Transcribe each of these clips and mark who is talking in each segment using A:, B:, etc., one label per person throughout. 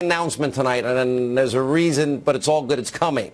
A: Announcement tonight, and then there's a reason, but it's all good. It's coming.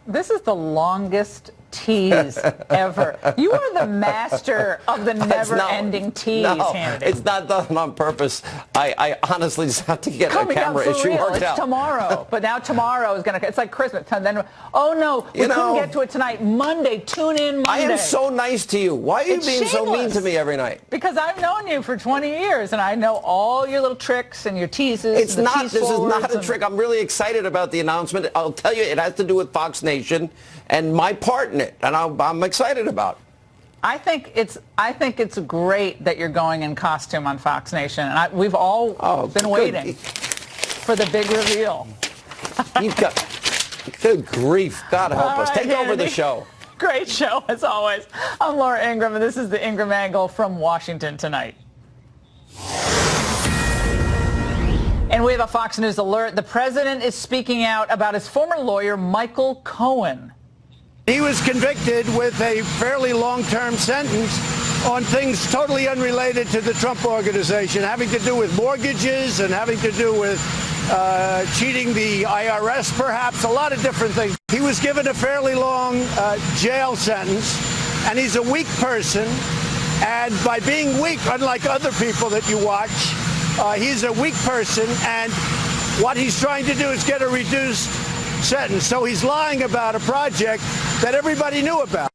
A: This is the longest tease ever. You are the master of the never-ending tease, Hannity. It's not done on purpose. I honestly just have to get a camera issue worked out. It's tomorrow, but now tomorrow is going to, it's like Christmas. And then, oh no, we couldn't get to it tonight. Monday, tune in Monday. I am so nice to you. Why are you being so mean to me every night? Because I've known you for 20 years, and I know all your little tricks and your teases. It's not, this is not a trick. I'm really excited about the announcement. I'll tell you, it has to do with Fox Nation and my part in it, and I'm excited about it. I think it's great that you're going in costume on Fox Nation, and we've all been waiting for the big reveal. Good grief! God help us. Take over the show. Great show as always. I'm Laura Ingraham, and this is the Ingraham Angle from Washington tonight. And we have a Fox News alert. The president is speaking out about his former lawyer, Michael Cohen.
B: He was convicted with a fairly long-term sentence on things totally unrelated to the Trump organization, having to do with mortgages and having to do with cheating the IRS, perhaps, a lot of different things. He was given a fairly long jail sentence, and he's a weak person. And by being weak, unlike other people that you watch, he's a weak person, and what he's trying to do is get a reduced sentence. So he's lying about a project that everybody knew about.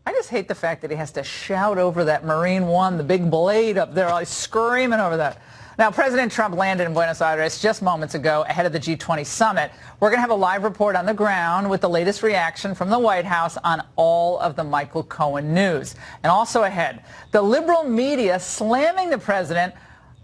B: I just hate the fact that he has to shout over that Marine One, the big blade up there, like screaming over that. Now, President Trump landed in Buenos Aires just moments ago ahead of the G20 summit. We're going to have a live report on the ground with the latest reaction from the White House on all of the Michael Cohen news. And also ahead, the liberal media slamming the president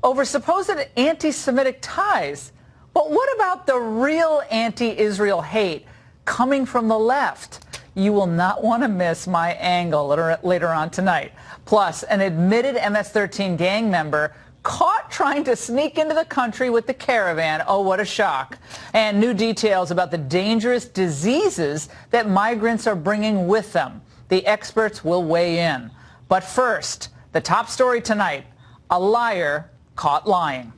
B: over supposed anti-Semitic ties. But what about the real anti-Israel hate coming from the left? You will not want to miss my angle later on tonight. Plus, an admitted MS-13 gang member caught trying to sneak into the country with the caravan. Oh, what a shock. And new details about the dangerous diseases that migrants are bringing with them. The experts will weigh in. But first, the top story tonight, a liar caught lying.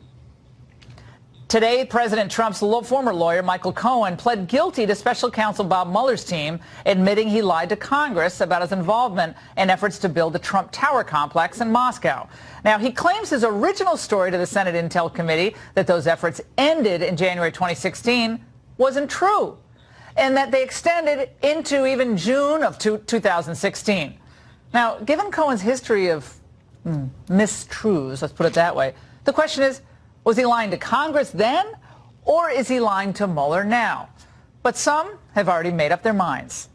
B: Today, President Trump's former lawyer, Michael Cohen, pled guilty to special counsel Bob Mueller's team, admitting he lied to Congress about his involvement in efforts to build the Trump Tower complex in Moscow. Now, he claims his original story to the Senate Intel Committee that those efforts ended in January 2016 wasn't true, and that they extended into even June of 2016. Now, given Cohen's history of mistruths, let's put it that way, the question is, was he lying to Congress then, or is he lying to Mueller now? But some have already made up their minds.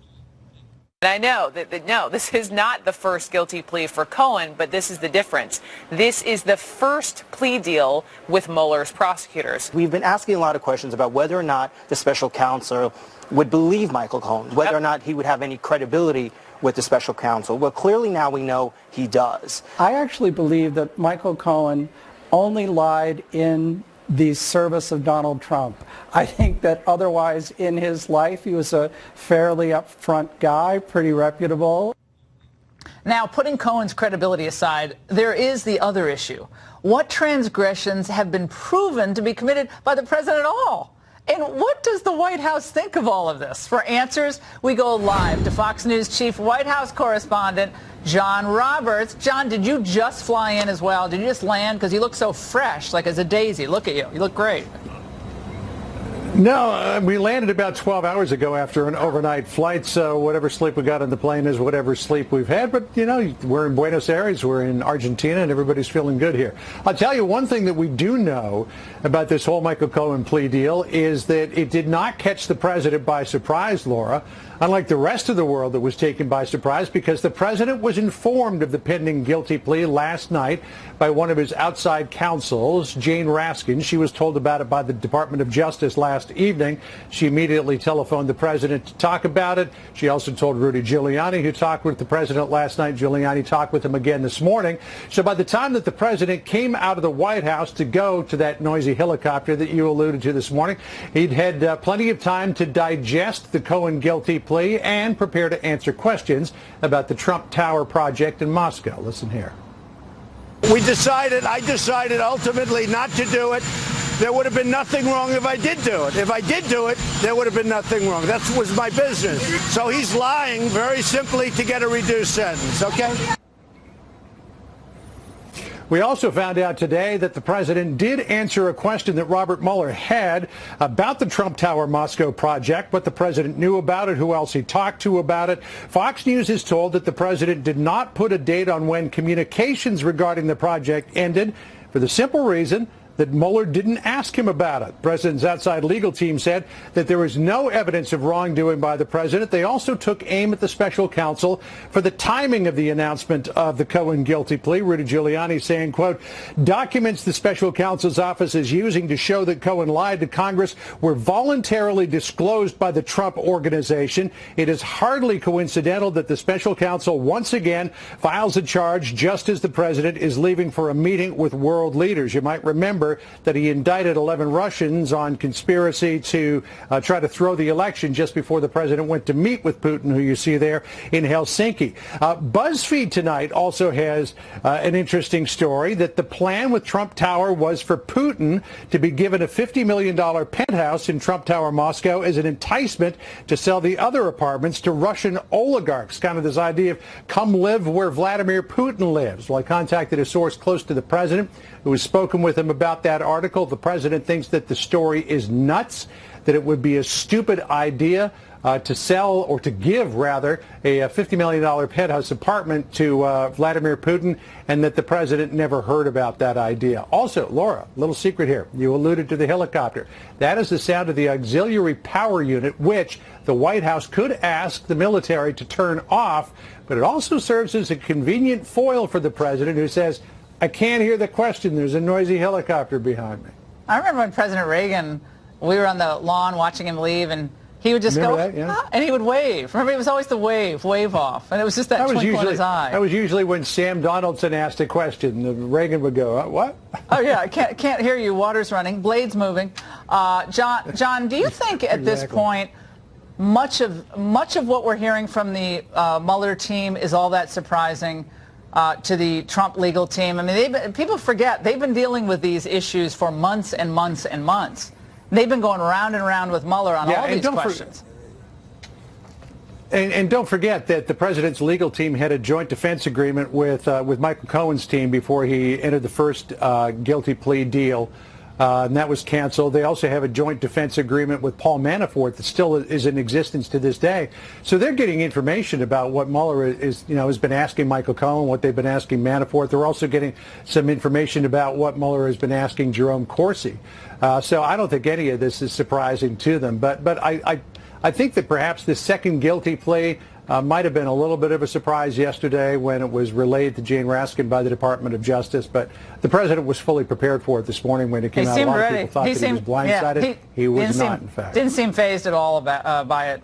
C: And I know that no, this is not the first guilty plea for Cohen, but this is the difference. This is the first plea deal with Mueller's prosecutors.
D: We've been asking a lot of questions about whether or not the special counsel would believe Michael Cohen, whether or not he would have any credibility with the special counsel. Well, clearly now we know he does.
E: I actually believe that Michael Cohen only lied in the service of Donald Trump. I think that otherwise in his life he was a fairly upfront guy, pretty reputable.
C: Now, putting Cohen's credibility aside, there is the other issue. What transgressions have been proven to be committed by the president at all? And what does the White House think of all of this? For answers, we go live to Fox News Chief White House correspondent John Roberts. John, did you just fly in as well? Did you just land? Because you look so fresh, like as a daisy. Look at you. You look great.
F: No, we landed about 12 hours ago after an overnight flight, so whatever sleep we got on the plane is whatever sleep we've had. But, you know, we're in Buenos Aires, we're in Argentina, and everybody's feeling good here. I'll tell you one thing that we do know about this whole Michael Cohen plea deal is that it did not catch the president by surprise, Laura, unlike the rest of the world that was taken by surprise, because the president was informed of the pending guilty plea last night by one of his outside counsels, Jane Raskin. She was told about it by the Department of Justice last evening. She immediately telephoned the president to talk about it. She also told Rudy Giuliani, who talked with the president last night. Giuliani talked with him again this morning. So by the time that the president came out of the White House to go to that noisy helicopter that you alluded to this morning, he'd had plenty of time to digest the Cohen guilty plea and prepare to answer questions about the Trump Tower project in Moscow. Listen here.
B: I decided ultimately not to do it there would have been nothing wrong if I did do it. If I did do it, there would have been nothing wrong. That was my business. So he's lying very simply to get a reduced sentence, okay?
F: We also found out today that the president did answer a question that Robert Mueller had about the Trump Tower Moscow project, what the president knew about it, who else he talked to about it. Fox News is told that the president did not put a date on when communications regarding the project ended for the simple reason that Mueller didn't ask him about it. The president's outside legal team said that there was no evidence of wrongdoing by the president. They also took aim at the special counsel for the timing of the announcement of the Cohen guilty plea. Rudy Giuliani saying, quote, documents the special counsel's office is using to show that Cohen lied to Congress were voluntarily disclosed by the Trump organization. It is hardly coincidental that the special counsel once again files a charge just as the president is leaving for a meeting with world leaders. You might remember that he indicted 11 Russians on conspiracy to try to throw the election just before the president went to meet with Putin, who you see there in Helsinki. BuzzFeed tonight also has an interesting story that the plan with Trump Tower was for Putin to be given a $50 million penthouse in Trump Tower Moscow as an enticement to sell the other apartments to Russian oligarchs. Kind of this idea of come live where Vladimir Putin lives. Well, I contacted a source close to the president who has spoken with him about that article. The president thinks that the story is nuts, that it would be a stupid idea to sell, or to give, rather, a $50 million penthouse apartment to Vladimir Putin, and that the president never heard about that idea. Also, Laura, little secret here. You alluded to the helicopter. That is the sound of the auxiliary power unit, which the White House could ask the military to turn off, but it also serves as a convenient foil for the president, who says, I can't hear the question. There's a noisy helicopter behind me.
C: I remember when President Reagan, we were on the lawn watching him leave, and he would just
F: remember
C: go,
F: that, yeah.
C: ah, and he would wave. Remember, it was always the wave off. And it was just that twinkle in his eye.
F: That was usually when Sam Donaldson asked a question. Reagan would go, what?
C: Oh, yeah, I can't hear you. Water's running. Blades moving. John, do you think at this point much of what we're hearing from the Mueller team is all that surprising to the Trump legal team? I mean, people forget they've been dealing with these issues for months and months and months. They've been going round and round with Mueller on all these questions.
F: And don't forget that the president's legal team had a joint defense agreement with Michael Cohen's team before he entered the first guilty plea deal. And that was canceled. They also have a joint defense agreement with Paul Manafort that still is in existence to this day. So they're getting information about what Mueller has been asking Michael Cohen, what they've been asking Manafort. They're also getting some information about what Mueller has been asking Jerome Corsi. So I don't think any of this is surprising to them. But I think that perhaps this second guilty plea might have been a little bit of a surprise yesterday when it was relayed to Jane Raskin by the Department of Justice, but the president was fully prepared for it this morning when it came out. A lot of people thought that he was blindsided. He was not, in fact.
C: Didn't seem fazed at all by it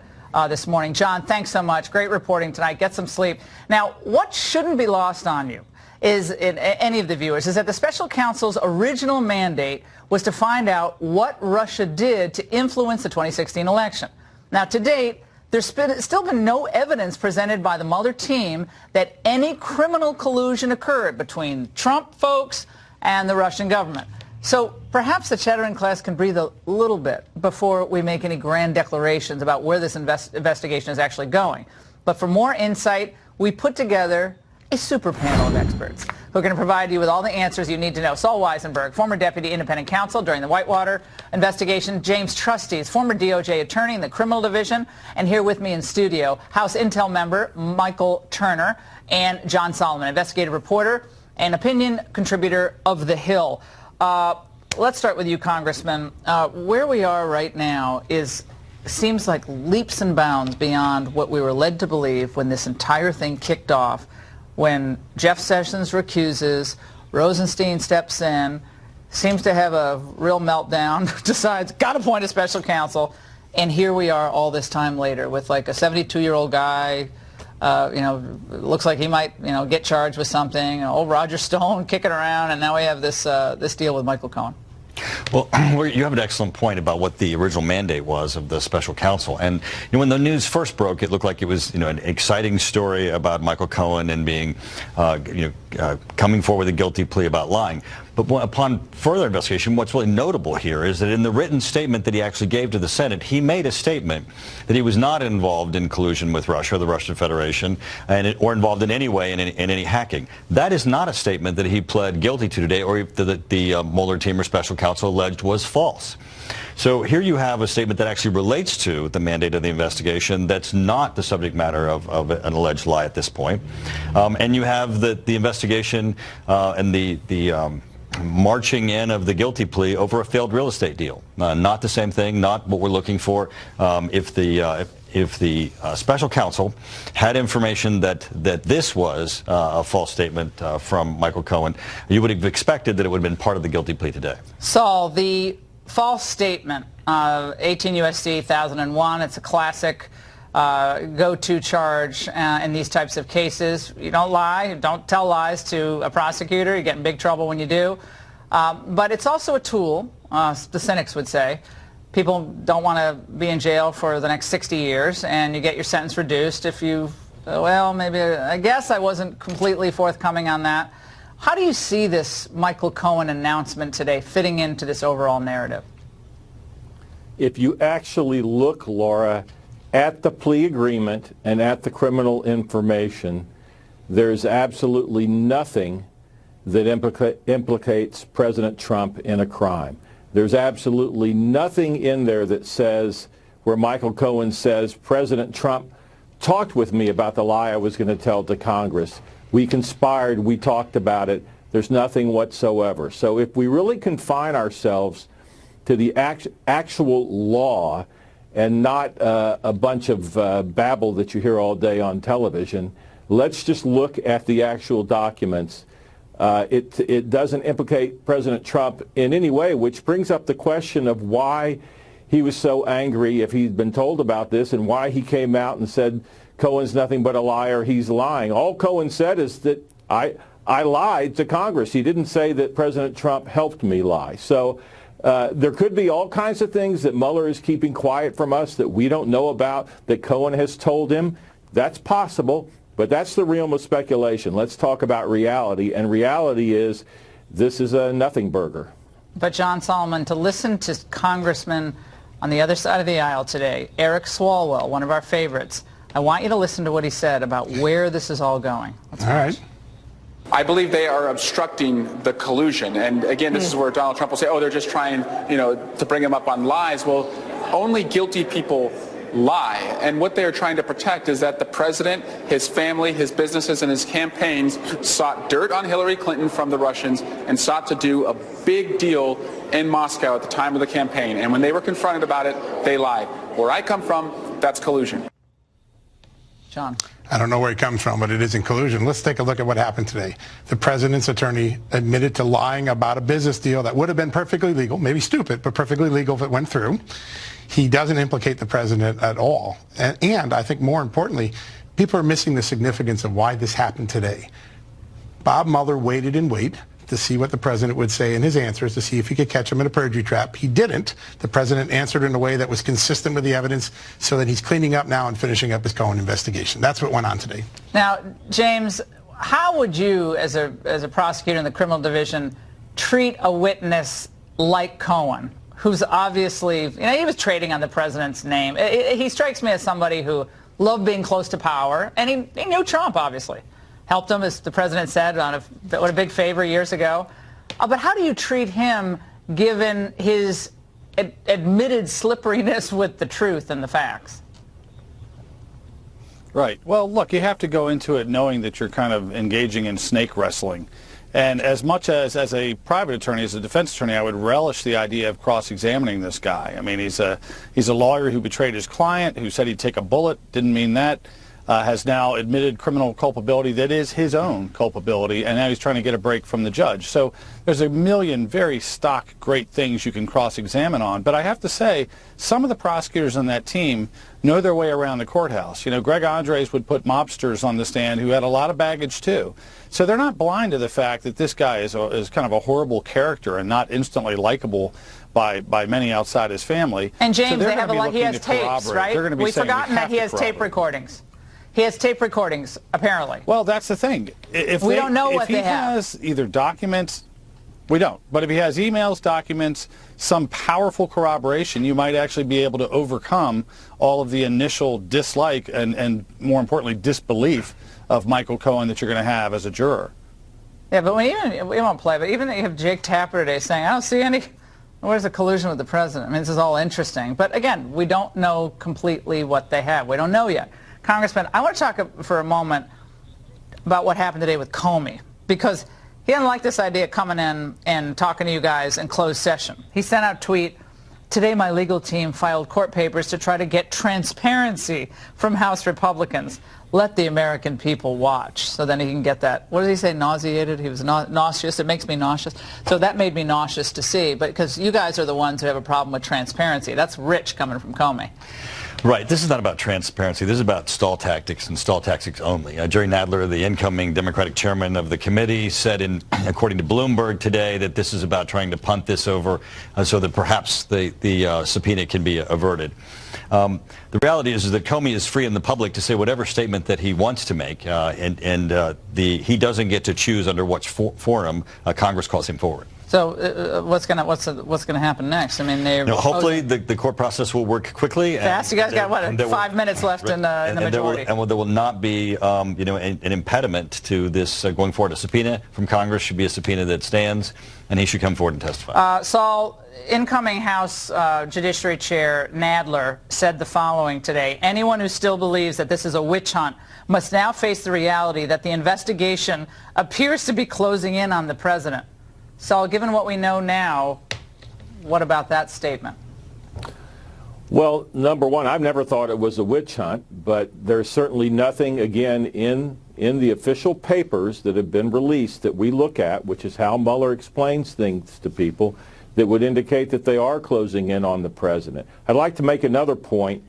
C: this morning. John, thanks so much. Great reporting tonight. Get some sleep. Now, what shouldn't be lost on you is, in any of the viewers, is that the special counsel's original mandate was to find out what Russia did to influence the 2016 election. Now, to date, there's still been no evidence presented by the Mueller team that any criminal collusion occurred between Trump folks and the Russian government. So perhaps the chattering class can breathe a little bit before we make any grand declarations about where this investigation is actually going. But for more insight, we put together a super panel of experts who are going to provide you with all the answers you need to know. Saul Weisenberg, former deputy independent counsel during the Whitewater investigation. James Trustees, former DOJ attorney in the criminal division. And here with me in studio, House Intel member Michael Turner and John Solomon, investigative reporter and opinion contributor of The Hill. Let's start with you, Congressman. Where we are right now seems like leaps and bounds beyond what we were led to believe when this entire thing kicked off, when Jeff Sessions recuses, Rosenstein steps in, seems to have a real meltdown, decides, got to appoint a special counsel, and here we are all this time later with like a 72-year-old guy, looks like he might, get charged with something, old Roger Stone kicking around, and now we have this deal with Michael Cohen.
G: Well, you have an excellent point about what the original mandate was of the special counsel. And when the news first broke, it looked like it was an exciting story about Michael Cohen and being coming forward with a guilty plea about lying. But upon further investigation, what's really notable here is that in the written statement that he actually gave to the Senate, he made a statement that he was not involved in collusion with Russia, the Russian Federation, or involved in any way in any hacking. That is not a statement that he pled guilty to today, or that the Mueller team or special counsel alleged was false. So here you have a statement that actually relates to the mandate of the investigation that's not the subject matter of an alleged lie at this point. And you have the investigation and the marching in of the guilty plea over a failed real estate deal. Not the same thing, not what we're looking for. If the special counsel had information that this was a false statement from Michael Cohen, you would have expected that it would have been part of the guilty plea today.
C: Saul, the false statement, 18 U.S.C. 1001, it's a classic go-to charge in these types of cases. You don't lie, don't tell lies to a prosecutor. You get in big trouble when you do. But it's also a tool, the cynics would say. People don't want to be in jail for the next 60 years, and you get your sentence reduced if you, well, maybe, I guess I wasn't completely forthcoming on that. How do you see this Michael Cohen announcement today fitting into this overall narrative?
H: If you actually look, Laura, at the plea agreement and at the criminal information, there's absolutely nothing that implicates President Trump in a crime. There's absolutely nothing in there that says, where Michael Cohen says, President Trump talked with me about the lie I was going to tell to Congress. We conspired, we talked about it. There's nothing whatsoever. So if we really confine ourselves to the actual law and not a bunch of babble that you hear all day on television, let's just look at the actual documents. It doesn't implicate President Trump in any way, which brings up the question of why he was so angry if he'd been told about this, and why he came out and said, Cohen's nothing but a liar, he's lying. All Cohen said is that I lied to Congress. He didn't say that President Trump helped me lie. So there could be all kinds of things that Mueller is keeping quiet from us that we don't know about, that Cohen has told him. That's possible, but that's the realm of speculation. Let's talk about reality, and reality is this is a nothing burger.
C: But John Solomon, to listen to Congressman on the other side of the aisle today, Eric Swalwell, one of our favorites, I want you to listen to what he said about where this is all going. Let's watch.
I: All right.
J: I believe they are obstructing the collusion. And again, this is where Donald Trump will say, oh, they're just trying, to bring him up on lies. Well, only guilty people lie. And what they are trying to protect is that the president, his family, his businesses, and his campaigns sought dirt on Hillary Clinton from the Russians and sought to do a big deal in Moscow at the time of the campaign. And when they were confronted about it, they lied. Where I come from, that's collusion.
C: John.
I: I don't know where it comes from, but it is in collusion. Let's take a look at what happened today. The president's attorney admitted to lying about a business deal that would have been perfectly legal, maybe stupid, but perfectly legal if it went through. He doesn't implicate the president at all. And I think more importantly, people are missing the significance of why this happened today. Bob Mueller waited and waited to see what the president would say in his answers, to see if he could catch him in a perjury trap. He didn't. The president answered in a way that was consistent with the evidence, so that he's cleaning up now and finishing up his Cohen investigation. That's what went on today.
C: Now, James, how would you, as a prosecutor in the criminal division, treat a witness like Cohen, who's obviously, he was trading on the president's name. He strikes me as somebody who loved being close to power, and he knew Trump, obviously. Helped him, as the president said, what a big favor years ago. But how do you treat him given his admitted slipperiness with the truth and the facts?
K: Right. Well, look, you have to go into it knowing that you're kind of engaging in snake wrestling. And as much as a private attorney, as a defense attorney, I would relish the idea of cross-examining this guy. I mean, he's a lawyer who betrayed his client, who said he'd take a bullet, didn't mean that. Has now admitted criminal culpability that is his own culpability, and now he's trying to get a break from the judge. So there's a million very stock great things you can cross-examine on. But I have to say, some of the prosecutors on that team know their way around the courthouse. Greg Andres would put mobsters on the stand who had a lot of baggage too. So they're not blind to the fact that this guy is kind of a horrible character and not instantly likable by many outside his family.
C: And James,
K: so
C: they have he has tapes, right? We've forgotten that he has tape recordings. He has tape recordings, apparently.
K: Well, that's the thing. If
C: we don't know what they have.
K: If he has either documents We don't. But if he has emails, documents, some powerful corroboration, you might actually be able to overcome all of the initial dislike and more importantly, disbelief of Michael Cohen that you're going to have as a juror.
C: Yeah, but we won't play, but even that you have Jake Tapper today saying, I don't see any, where's the collusion with the president? I mean, this is all interesting. But again, we don't know completely what they have. We don't know yet. Congressman, I want to talk for a moment about what happened today with Comey, because he didn't like this idea of coming in and talking to you guys in closed session. He sent out a tweet, today my legal team filed court papers to try to get transparency from House Republicans. Let the American people watch. So then he can get that. What did he say, nauseated? He was nauseous. It makes me nauseous. So that made me nauseous to see, but because you guys are the ones who have a problem with transparency. That's rich coming from Comey.
G: Right. This is not about transparency. This is about stall tactics and stall tactics only. Jerry Nadler, the incoming Democratic chairman of the committee, said, according to Bloomberg today, that this is about trying to punt this over so that perhaps the subpoena can be averted. The reality is that Comey is free in the public to say whatever statement that he wants to make, he doesn't get to choose under which forum Congress calls him forward.
C: So what's going to happen next? I mean,
G: hopefully the court process will work quickly.
C: Fast. You guys got what? 5 minutes left in the majority.
G: There will not be an impediment to this going forward. A subpoena from Congress should be a subpoena that stands, and he should come forward and testify.
C: Saul, incoming House Judiciary Chair Nadler said the following today: anyone who still believes that this is a witch hunt must now face the reality that the investigation appears to be closing in on the president. Saul, given what we know now, what about that statement?
H: Well, number one, I've never thought it was a witch hunt, but there's certainly nothing, again, in the official papers that have been released that we look at, which is how Mueller explains things to people, that would indicate that they are closing in on the president. I'd like to make another point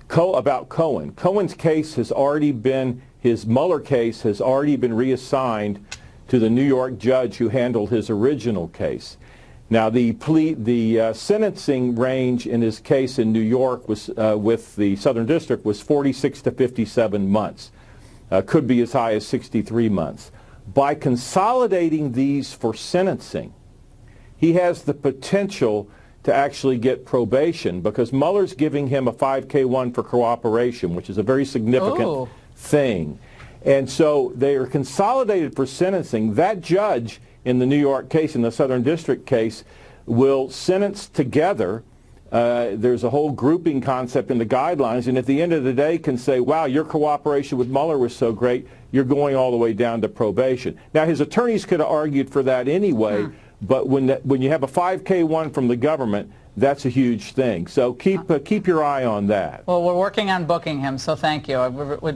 H: about Cohen. Cohen's case has already been, his Mueller case has already been reassigned to the New York judge who handled his original case. Now, the sentencing range in his case in New York was with the Southern District was 46 to 57 months. Could be as high as 63 months. By consolidating these for sentencing, he has the potential to actually get probation, because Mueller's giving him a 5K1 for cooperation, which is a very significant thing. And so they are consolidated for sentencing. That judge in the New York case, in the Southern District case, will sentence together. There's a whole grouping concept in the guidelines, and at the end of the day can say, wow, your cooperation with Mueller was so great, you're going all the way down to probation. Now, his attorneys could have argued for that anyway, but when you have a 5K1 from the government, that's a huge thing. So keep your eye on that.
C: Well, we're working on booking him, so thank you.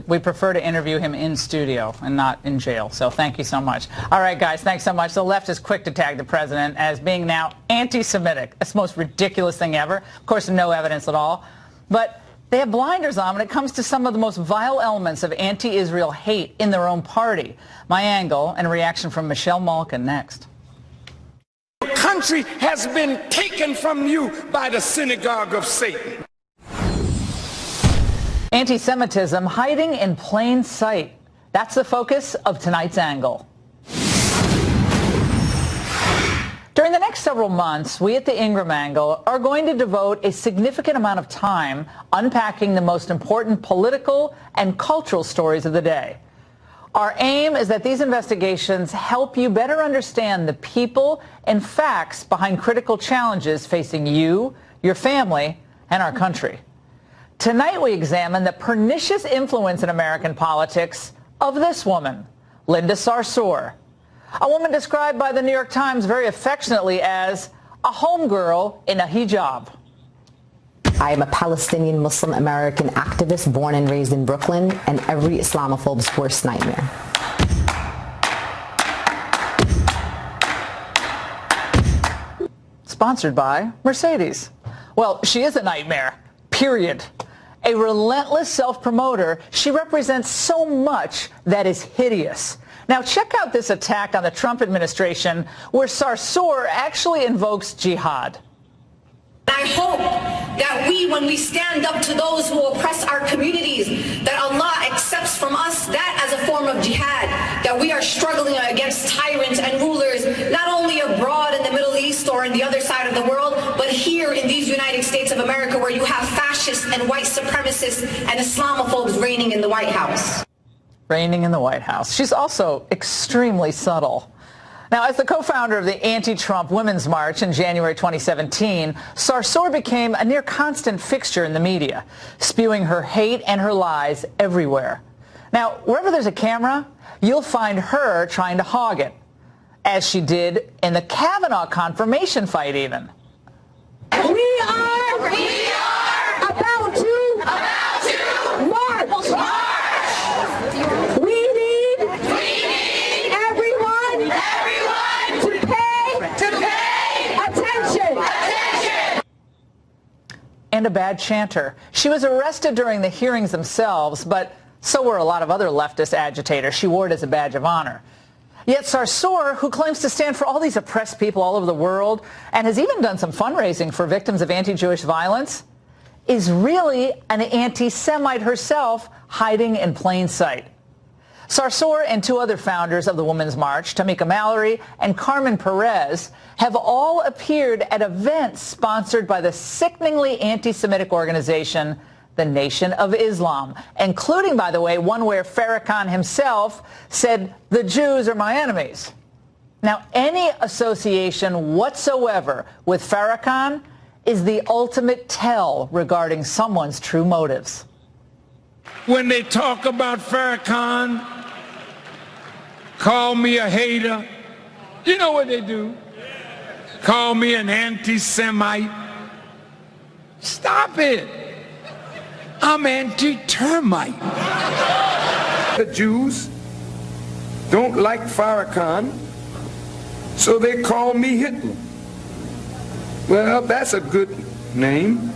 C: We prefer to interview him in studio and not in jail, so thank you so much. All right, guys, thanks so much. The left is quick to tag the president as being now anti-Semitic. That's the most ridiculous thing ever. Of course, no evidence at all. But they have blinders on when it comes to some of the most vile elements of anti-Israel hate in their own party. My angle and a reaction from Michelle Malkin next.
L: Country has been taken from you by the synagogue of Satan.
C: Anti-Semitism hiding in plain sight. That's the focus of tonight's angle. During the next several months, we at the Ingraham Angle are going to devote a significant amount of time unpacking the most important political and cultural stories of the day. Our aim is that these investigations help you better understand the people and facts behind critical challenges facing you, your family, and our country. Tonight we examine the pernicious influence in American politics of this woman, Linda Sarsour, a woman described by the New York Times very affectionately as a homegirl in a hijab.
M: I am a Palestinian Muslim American activist born and raised in Brooklyn, and every Islamophobe's worst nightmare.
C: Sponsored by Mercedes. Well, she is a nightmare, period. A relentless self-promoter, she represents so much that is hideous. Now check out this attack on the Trump administration where Sarsour actually invokes jihad.
N: I hope that when we stand up to those who oppress our communities, that Allah accepts from us that as a form of jihad, that we are struggling against tyrants and rulers, not only of store on the other side of the world, but here in these United States of America where you have fascists and white supremacists and Islamophobes reigning in the White House.
C: Reigning in the White House. She's also extremely subtle. Now, as the co-founder of the anti-Trump Women's March in January 2017, Sarsour became a near constant fixture in the media, spewing her hate and her lies everywhere. Now, wherever there's a camera, you'll find her trying to hog it, as she did in the Kavanaugh confirmation fight even.
O: We are about to march. We need everyone to pay attention.
C: And a bad chanter. She was arrested during the hearings themselves, but so were a lot of other leftist agitators. She wore it as a badge of honor. Yet Sarsour, who claims to stand for all these oppressed people all over the world and has even done some fundraising for victims of anti-Jewish violence, is really an anti-Semite herself hiding in plain sight. Sarsour and two other founders of the Women's March, Tamika Mallory and Carmen Perez, have all appeared at events sponsored by the sickeningly anti-Semitic organization, the Nation of Islam, including, by the way, one where Farrakhan himself said, "The Jews are my enemies." Now, any association whatsoever with Farrakhan is the ultimate tell regarding someone's true motives.
L: When they talk about Farrakhan, call me a hater. You know what they do? Call me an anti-Semite. Stop it. I'm anti-termite. The Jews don't like Farrakhan, so they call me Hitler. Well, that's a good name.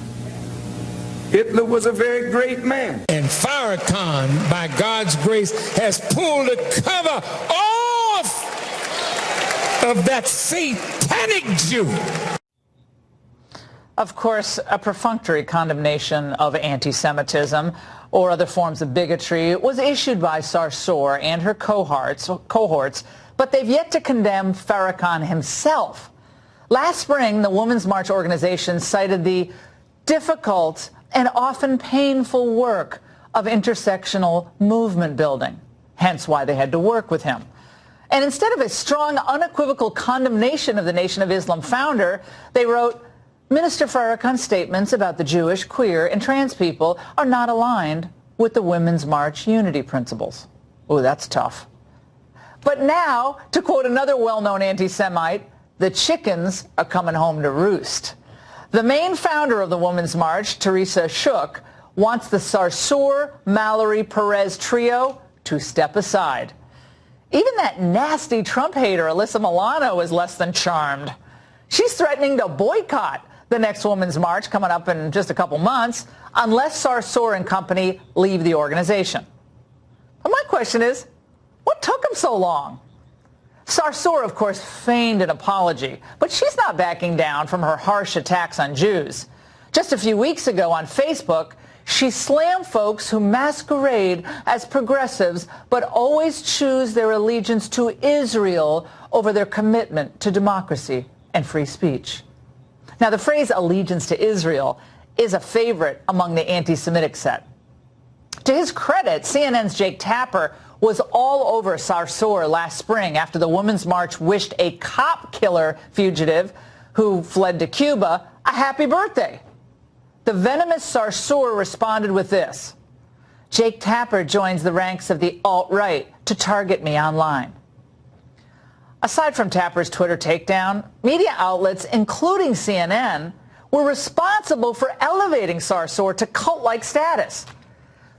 L: Hitler was a very great man. And Farrakhan, by God's grace, has pulled the cover off of that satanic Jew.
C: Of course, a perfunctory condemnation of anti-Semitism or other forms of bigotry was issued by Sarsour and her cohorts, but they've yet to condemn Farrakhan himself. Last spring, the Women's March organization cited the difficult and often painful work of intersectional movement building, hence why they had to work with him. And instead of a strong, unequivocal condemnation of the Nation of Islam founder, they wrote, "Minister Farrakhan's statements about the Jewish, queer, and trans people are not aligned with the Women's March unity principles." Oh, that's tough. But now, to quote another well-known anti-Semite, the chickens are coming home to roost. The main founder of the Women's March, Teresa Shook, wants the Sarsour, Mallory, Perez trio to step aside. Even that nasty Trump hater, Alyssa Milano, is less than charmed. She's threatening to boycott the next Women's March coming up in just a couple months unless Sarsour and company leave the organization. But my question is, what took them so long? Sarsour, of course, feigned an apology, but she's not backing down from her harsh attacks on Jews. Just a few weeks ago on Facebook, she slammed folks who masquerade as progressives but always choose their allegiance to Israel over their commitment to democracy and free speech. Now, the phrase allegiance to Israel is a favorite among the anti-Semitic set. To his credit, CNN's Jake Tapper was all over Sarsour last spring after the Women's March wished a cop killer fugitive who fled to Cuba a happy birthday. The venomous Sarsour responded with this: "Jake Tapper joins the ranks of the alt-right to target me online." Aside from Tapper's Twitter takedown, media outlets, including CNN, were responsible for elevating Sarsour to cult-like status.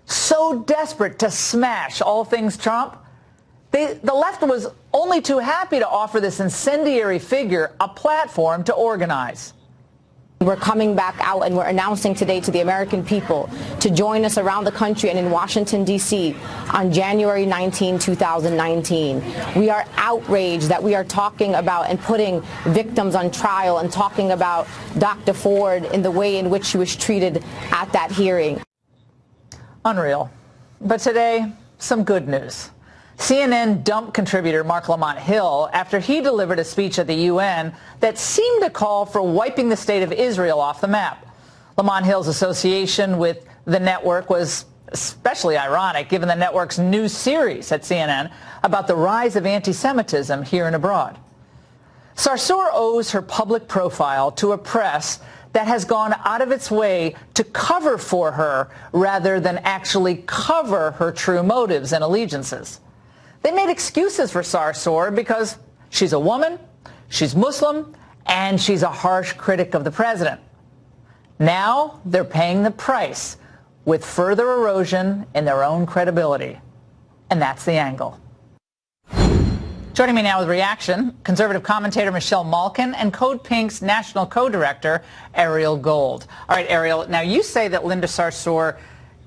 C: So desperate to smash all things Trump, the left was only too happy to offer this incendiary figure a platform to organize.
M: We're coming back out and we're announcing today to the American people to join us around the country and in Washington, D.C. on January 19, 2019. We are outraged that we are talking about and putting victims on trial and talking about Dr. Ford in the way in which she was treated at that hearing.
C: Unreal. But today, some good news. CNN dumped contributor Mark Lamont Hill after he delivered a speech at the UN that seemed to call for wiping the state of Israel off the map. Lamont Hill's association with the network was especially ironic given the network's new series at CNN about the rise of anti-Semitism here and abroad. Sarsour owes her public profile to a press that has gone out of its way to cover for her rather than actually cover her true motives and allegiances. They made excuses for Sarsour because she's a woman, she's Muslim, and she's a harsh critic of the president. Now they're paying the price with further erosion in their own credibility. And that's the angle. Joining me now with reaction, conservative commentator Michelle Malkin and Code Pink's national co-director Ariel Gold. All right, Ariel, now you say that Linda Sarsour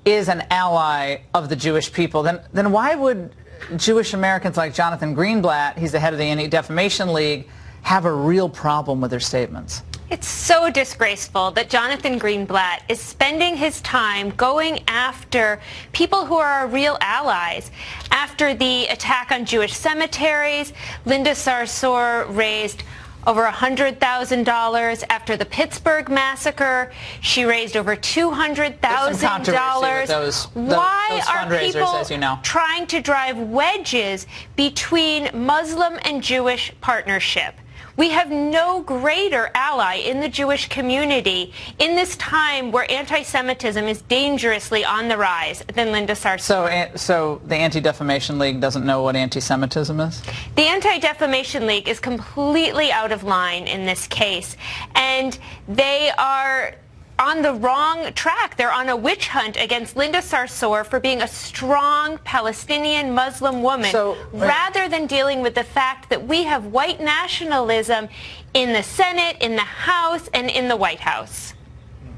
C: is an ally of the Jewish people. Then why would Jewish Americans like Jonathan Greenblatt, he's the head of the Anti-Defamation League, have a real problem with their statements?
P: It's so disgraceful that Jonathan Greenblatt is spending his time going after people who are our real allies. After the attack on Jewish cemeteries, Linda Sarsour raised over $100,000. After the Pittsburgh massacre, she raised over $200,000. Why are people trying to drive wedges between Muslim and Jewish partnership? We have no greater ally in the Jewish community in this time where anti-Semitism is dangerously on the rise than Linda Sarsour.
C: So the Anti-Defamation League doesn't know what anti-Semitism is?
P: The Anti-Defamation League is completely out of line in this case, and they are on the wrong track. They're on a witch hunt against Linda Sarsour for being a strong Palestinian Muslim woman, rather than dealing with the fact that we have white nationalism in the Senate, in the House, and in the White House.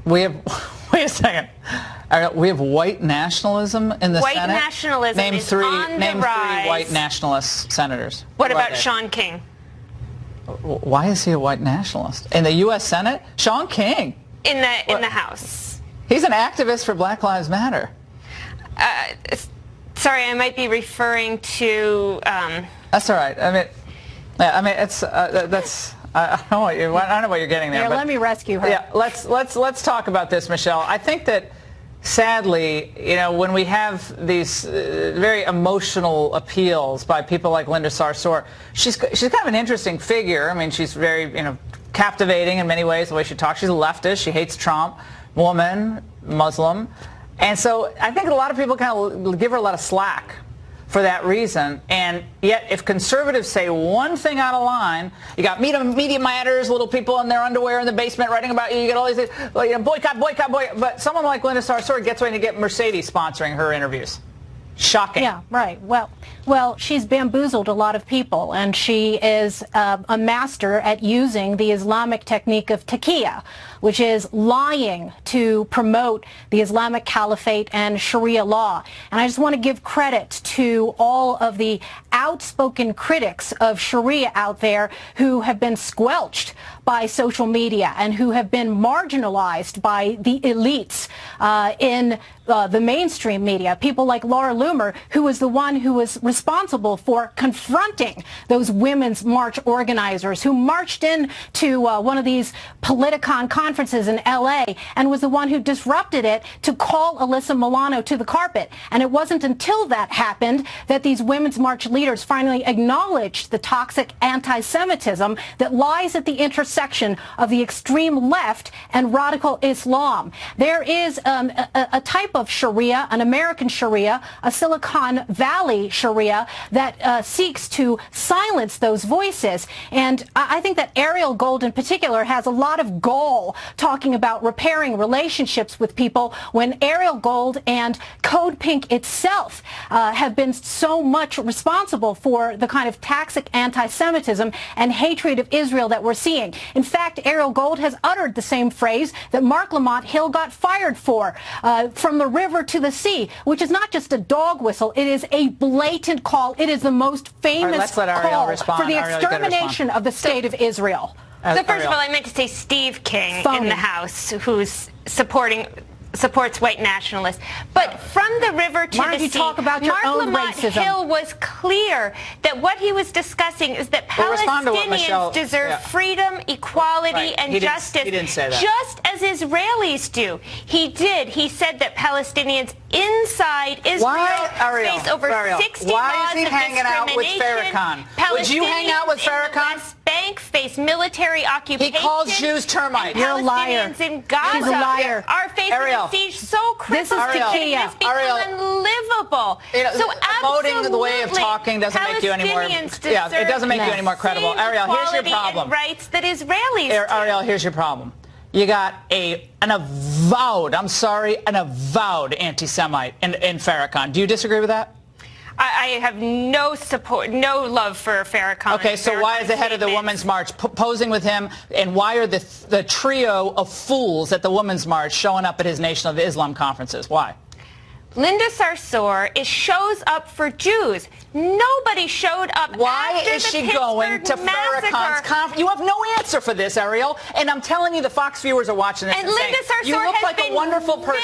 C: We have, wait a second, we have white nationalism in the Senate?
P: White nationalism is on the rise.
C: Name three white nationalist senators.
P: What about Sean King?
C: Why is he a white nationalist? In the U.S. Senate? Sean King.
P: In the House.
C: He's an activist for Black Lives Matter.
P: Sorry, I might be referring to.
C: That's all right. I mean, it's that's. I don't know what you're getting there.
Q: Here, let me rescue her.
C: Yeah, let's talk about this, Michelle. I think that sadly, you know, when we have these very emotional appeals by people like Linda Sarsour, she's kind of an interesting figure. I mean, she's very, captivating in many ways, the way she talks. She's a leftist. She hates Trump, woman, Muslim. And so I think a lot of people kind of give her a lot of slack for that reason. And yet if conservatives say one thing out of line, you got Media Matters, little people in their underwear in the basement writing about you. You get all these, boycott, boycott, boycott. But someone like Linda Sarsour gets away to get Mercedes sponsoring her interviews. Shocking.
Q: Yeah, right. Well, she's bamboozled a lot of people, and she is a master at using the Islamic technique of taqiyya, which is lying to promote the Islamic Caliphate and Sharia law. And I just want to give credit to all of the outspoken critics of Sharia out there who have been squelched by social media and who have been marginalized by the elites in the mainstream media. People like Laura Loomer, who was the one who was responsible for confronting those Women's March organizers who marched in to one of these Politicon conferences in LA and was the one who disrupted it to call Alyssa Milano to the carpet. And it wasn't until that happened that these Women's March leaders finally acknowledged the toxic anti-Semitism that lies at the intersection of the extreme left and radical Islam. There is a type of Sharia, an American Sharia, a Silicon Valley Sharia that seeks to silence those voices. And I think that Ariel Gold in particular has a lot of gall talking about repairing relationships with people when Ariel Gold and Code Pink itself have been so much responsible for the kind of toxic anti-Semitism and hatred of Israel that we're seeing. In fact, Ariel Gold has uttered the same phrase that Mark Lamont Hill got fired for, from the river to the sea, which is not just a dog whistle. It is a blatant call. It is the most famous call for the extermination of the state of Israel.
P: So first of all, I meant to say Steve King in the House, who's supporting supports white nationalists. But from the river to
Q: Why
P: the
Q: don't you
P: sea,
Q: talk about your
P: Mark
Q: own
P: Lamont
Q: racism?
P: Hill was clear that what he was discussing is that
C: Well, respond to what Michelle-
P: Palestinians deserve
C: yeah.
P: freedom, equality,
C: Right.
P: and
C: He didn't-
P: justice,
C: he didn't say that.
P: just as Israelis do. He did. He said that Palestinians inside Israel face over 60
C: why
P: laws
C: is he
P: of
C: hanging out with
P: discrimination.
C: Farrakhan? Would you hang out with
P: Palestinians in the
C: Farrakhan?
P: West Bank face military occupation.
C: He calls Jews termites.
P: And
Q: You're a liar.
P: Palestinians in Gaza
Q: He's a liar.
P: are facing
C: Ariel.
P: a siege so
Q: This is
P: crippling that
Q: Takia.
P: it has become
C: Ariel.
P: unlivable.
C: You know,
P: So
C: emoting the way of
P: absolutely,
C: talking doesn't make you any more.
P: Palestinians
C: Yeah, it doesn't make you
P: deserve
C: any more credible.
P: same
C: Ariel, here's your
P: equality
C: problem.
P: and rights that Israelis do.
C: Ariel, here's your problem. You got an avowed, I'm sorry, an avowed anti-Semite in Farrakhan. Do you disagree with that?
P: I have no support, no love for Farrakhan.
C: Okay, so why is the head of the Women's March posing with him, and why are the trio of fools at the Women's March showing up at his Nation of Islam conferences? Why?
P: Linda Sarsour shows up for Jews. Nobody showed up.
C: Why
P: after
C: is
P: the
C: she
P: Pittsburgh
C: going to Farrakhan's
P: massacre.
C: conference? You have no answer for this, Ariel. And I'm telling you, the Fox viewers are watching this
P: And
C: and
P: Linda
C: saying, you
P: Sarsour
C: look
P: has
C: like a
P: been
C: wonderful person.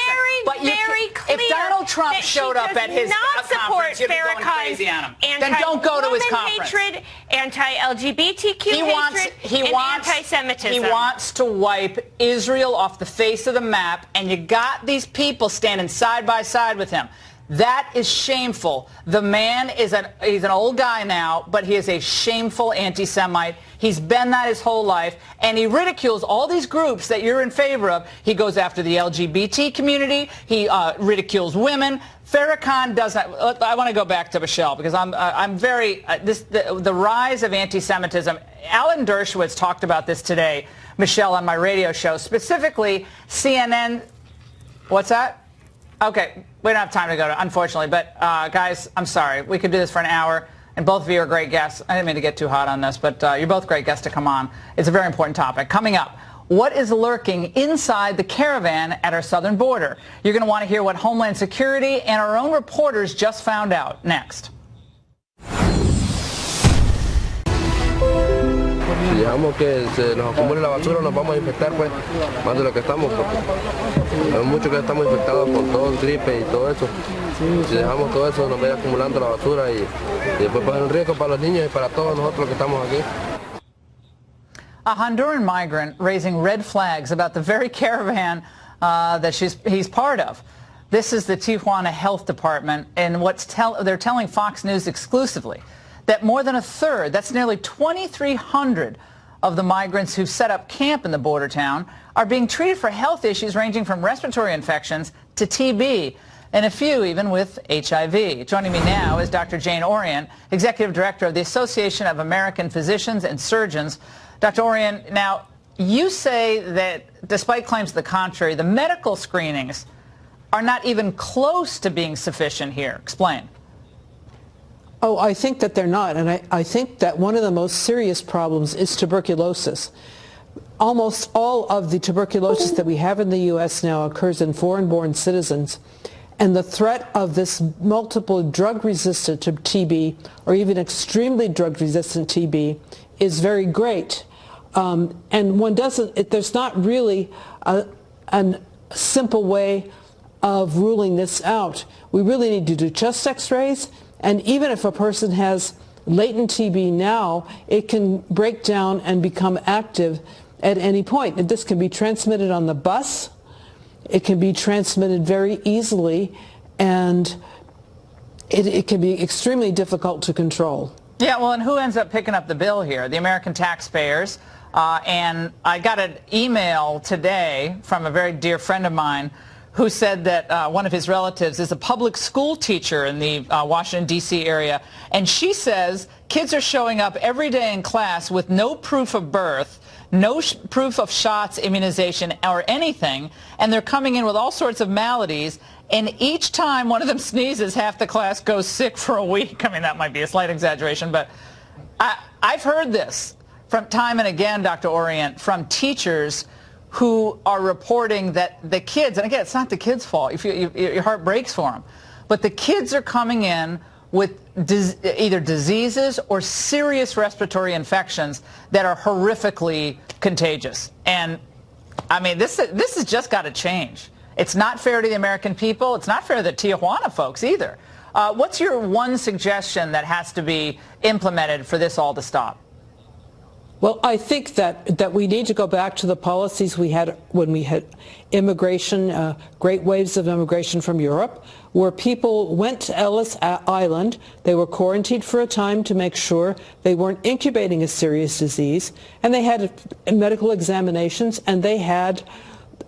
P: very, very clear
C: if Donald Trump
P: that she
C: showed up
P: does
C: at his
P: not support
C: conference, you'd be going
P: Farrakhan's
C: crazy on him. Then don't go to his conference.
P: Hatred, anti-LGBTQ hatred, and anti-Semitism.
C: He wants to wipe Israel off the face of the map, and you got these people standing side by side with him. That is shameful. The man he's an old guy now, but he is a shameful anti-Semite. He's been that his whole life, and he ridicules all these groups that you're in favor of. He goes after the LGBT community. He ridicules women. Farrakhan doesn't. I want to go back to Michelle because I'm very the rise of anti-Semitism. Alan Dershowitz talked about this today, Michelle, on my radio show, specifically CNN. What's that? Okay, we don't have time to go to, unfortunately, but guys, I'm sorry. We could do this for an hour, and both of you are great guests. I didn't mean to get too hot on this, but you're both great guests to come on. It's a very important topic. Coming up, what is lurking inside the caravan at our southern border? You're going to want to hear what Homeland Security and our own reporters just found out. Next.
R: Si dejamos que se nos acumule la basura, nos vamos a infectar pues más de lo que estamos, porque hay muchos que estamos infectados con tos, gripe y todo eso. Si dejamos todo eso, nos va a ir acumulando la basura y después va a ser un riesgo para los niños y para todos nosotros que estamos aquí.
C: A Honduran migrant raising red flags about the very caravan that he's part of. This is the Tijuana Health Department, and they're telling Fox News exclusively that more than a third, that's nearly 2,300 of the migrants who've set up camp in the border town, are being treated for health issues ranging from respiratory infections to TB, and a few even with HIV. Joining me now is Dr. Jane Orient, Executive Director of the Association of American Physicians and Surgeons. Dr. Orient, now, you say that despite claims to the contrary, the medical screenings are not even close to being sufficient here. Explain.
S: Oh, I think that they're not, and I think that one of the most serious problems is tuberculosis. Almost all of the tuberculosis that we have in the U.S. now occurs in foreign-born citizens, and the threat of this multiple drug-resistant TB, or even extremely drug-resistant TB, is very great. And one doesn't, there's not really a simple way of ruling this out. We really need to do chest x-rays. And even if a person has latent TB now, it can break down and become active at any point. And this can be transmitted on the bus. It can be transmitted very easily, and it can be extremely difficult to control.
C: Yeah, well, and who ends up picking up the bill here? The American taxpayers. And I got an email today from a very dear friend of mine who said that one of his relatives is a public school teacher in the Washington, D.C. area. And she says kids are showing up every day in class with no proof of birth, no proof of shots, immunization, or anything. And they're coming in with all sorts of maladies. And each time one of them sneezes, half the class goes sick for a week. I mean, that might be a slight exaggeration, but I've heard this from time and again, Dr. Orient, from teachers who are reporting that the kids, and again, it's not the kids' fault, your heart breaks for them, but the kids are coming in with either diseases or serious respiratory infections that are horrifically contagious. And I mean, this has just got to change. It's not fair to the American people. It's not fair to the Tijuana folks either. What's your one suggestion that has to be implemented for this all to stop?
S: Well, I think that we need to go back to the policies we had when we had immigration, great waves of immigration from Europe, where people went to Ellis Island. They were quarantined for a time to make sure they weren't incubating a serious disease, and they had medical examinations, and they had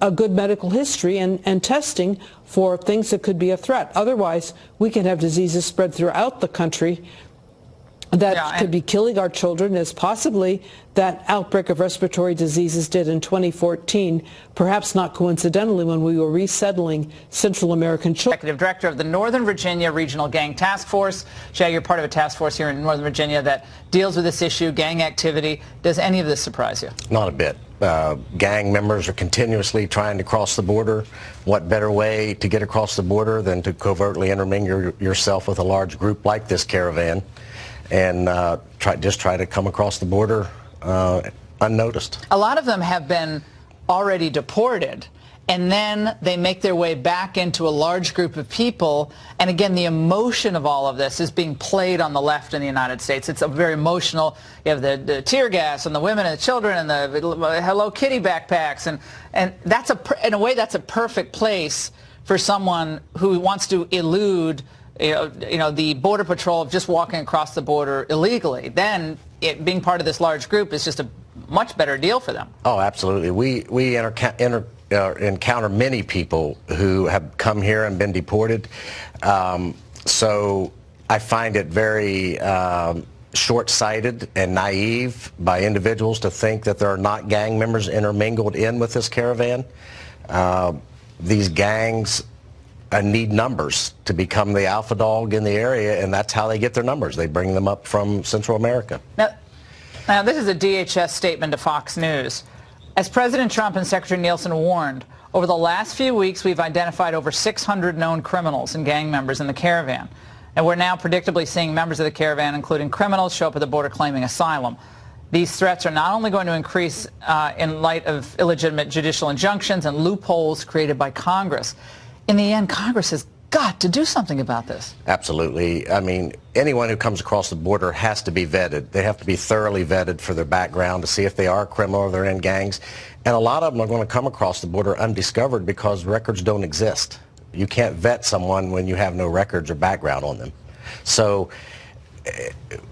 S: a good medical history and testing for things that could be a threat. Otherwise, we can have diseases spread throughout the country that could be killing our children, as possibly that outbreak of respiratory diseases did in 2014, perhaps not coincidentally when we were resettling Central American children.
C: Executive Director of the Northern Virginia Regional Gang Task Force. Jay, you're part of a task force here in Northern Virginia that deals with this issue, gang activity. Does any of this surprise you?
T: Not a bit. Gang members are continuously trying to cross the border. What better way to get across the border than to covertly intermingle yourself with a large group like this caravan and try to come across the border unnoticed.
C: A lot of them have been already deported, and then they make their way back into a large group of people. And again, the emotion of all of this is being played on the left in the United States. It's a very emotional. You have the tear gas and the women and the children and the Hello Kitty backpacks, and that's in a way that's a perfect place for someone who wants to elude the Border Patrol of just walking across the border illegally. Then being part of this large group is just a much better deal for them.
T: Oh, absolutely. We encounter many people who have come here and been deported. So I find it very short-sighted and naive by individuals to think that there are not gang members intermingled in with this caravan. These gangs need numbers to become the alpha dog in the area, and that's how they get their numbers. They bring them up from Central America.
C: Now this is a DHS statement to Fox News. As President Trump and Secretary Nielsen warned, over the last few weeks we've identified over 600 known criminals and gang members in the caravan. And we're now predictably seeing members of the caravan, including criminals, show up at the border claiming asylum. These threats are not only going to increase in light of illegitimate judicial injunctions and loopholes created by Congress. In the end, Congress has got to do something about this.
T: Absolutely. I mean, anyone who comes across the border has to be vetted. They have to be thoroughly vetted for their background to see if they are a criminal or they're in gangs. And a lot of them are going to come across the border undiscovered because records don't exist. You can't vet someone when you have no records or background on them. So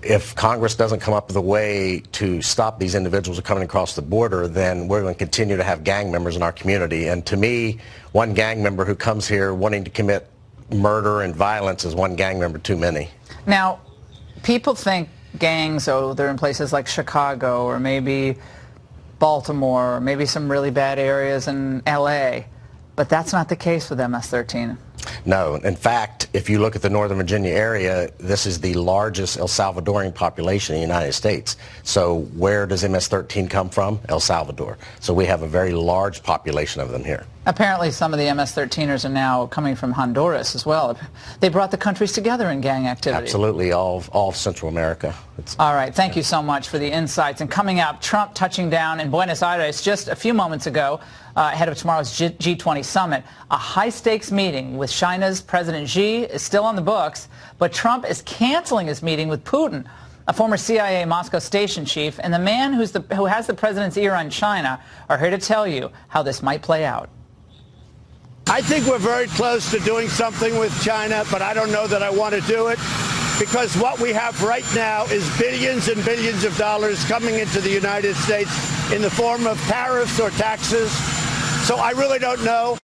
T: if Congress doesn't come up with a way to stop these individuals coming across the border, then we're going to continue to have gang members in our community. And to me, one gang member who comes here wanting to commit murder and violence is one gang member too many.
C: Now, people think gangs, they're in places like Chicago or maybe Baltimore or maybe some really bad areas in L.A., but that's not the case with MS-13.
T: No. In fact, if you look at the Northern Virginia area, this is the largest El Salvadorian population in the United States. So where does MS-13 come from? El Salvador. So we have a very large population of them here.
C: Apparently some of the MS-13ers are now coming from Honduras as well. They brought the countries together in gang activity.
T: Absolutely, all of Central America.
C: All right, thank you so much for the insights. And coming up, Trump touching down in Buenos Aires just a few moments ago, ahead of tomorrow's G20 summit. A high-stakes meeting with China's President Xi is still on the books, but Trump is canceling his meeting with Putin, a former CIA Moscow station chief, and the man who has the president's ear on China are here to tell you how this might play out.
B: I think we're very close to doing something with China, but I don't know that I want to do it, because what we have right now is billions and billions of dollars coming into the United States in the form of tariffs or taxes. So I really don't know.